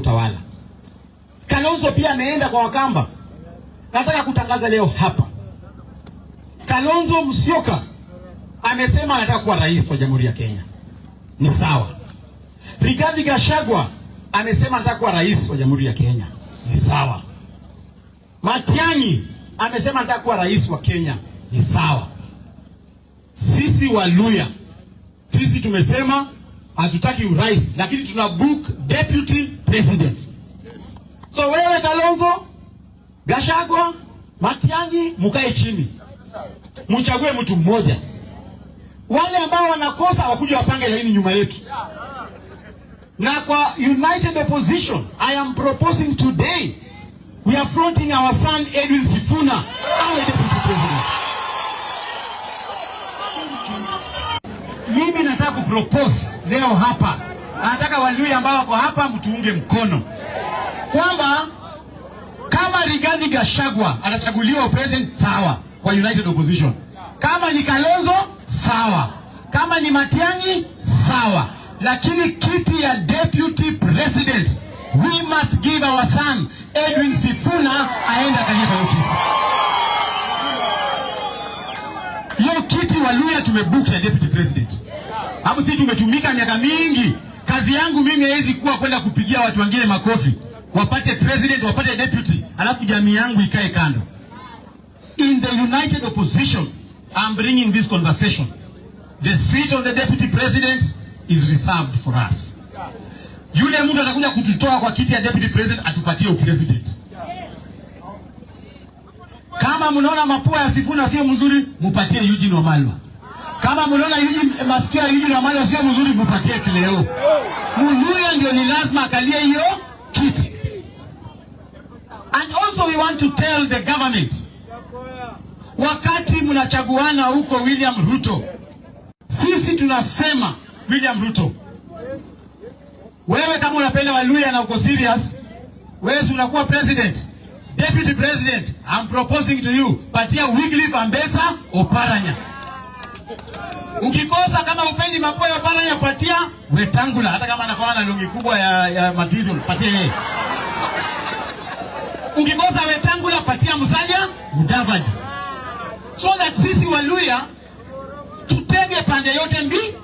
utawala. Kalonzo pia ameenda kwa Wakamba. Nataka kutangaza leo hapa, Kalonzo Musyoka amesema anataka kuwa rais wa Jamhuri ya Kenya. Ni sawa. Rigathi Gachagua amesema anataka kuwa rais wa Jamhuri ya Kenya. Ni sawa. Matiang'i amesema anataka kuwa rais wa Kenya. Ni sawa. Sisi Waluya, sisi tumesema hatutaki urais, lakini tuna book deputy president. So wewe Kalonzo, Gachagua, Matiang'i, mukae chini, mchague mtu mmoja. Wale ambao wanakosa wakuja wapange laini nyuma yetu. Na kwa United Opposition, I am proposing today, we are fronting our son Edwin Sifuna, our deputy president. Mimi nataka kupropose leo hapa, nataka Waluya ambao wako hapa mtuunge mkono, kwamba kama Rigathi Gachagua atachaguliwa president, sawa, kwa United Opposition. Kama ni Kalonzo, sawa. Kama ni Matiang'i, sawa. Lakini kiti ya deputy president, we must give our son Edwin Sifuna aende akalipa hiyo kiti. Hiyo kiti Waluya tumebuki ya deputy president. Hapo sisi tumetumika miaka mingi. Kazi yangu mimi haiwezi kuwa kwenda kupigia watu wengine makofi, wapate president, wapate deputy, alafu jamii yangu ikae kando. In the United Opposition, I'm bringing this conversation. The seat of the deputy president is reserved for us. Yule mtu atakuja kututoa kwa kiti ya deputy president atupatie upresident. Kama mnaona mapua ya Sifuna sio mzuri, mupatie Eugene Wamalwa. Kama mnaona masikio ya Eugene Wamalwa sio mzuri, mupatie Kileo. Muluya ndio ni lazima akalie hiyo kiti. And also we want to tell the government, wakati mnachaguana huko William Ruto, sisi tunasema William Ruto, wewe kama unapenda Waluya na uko serious, wewe unakuwa president, deputy president, I'm proposing to you, patia Wycliffe Ambetsa Oparanya. Ukikosa kama upendi mapua ya Oparanya, patia Wetangula, hata kama anakuwa na longi kubwa ya material, patia yeye. Ukikosa Wetangula, patia Musalia Mudavadi. So that sisi Waluya tutege pande yote mbili.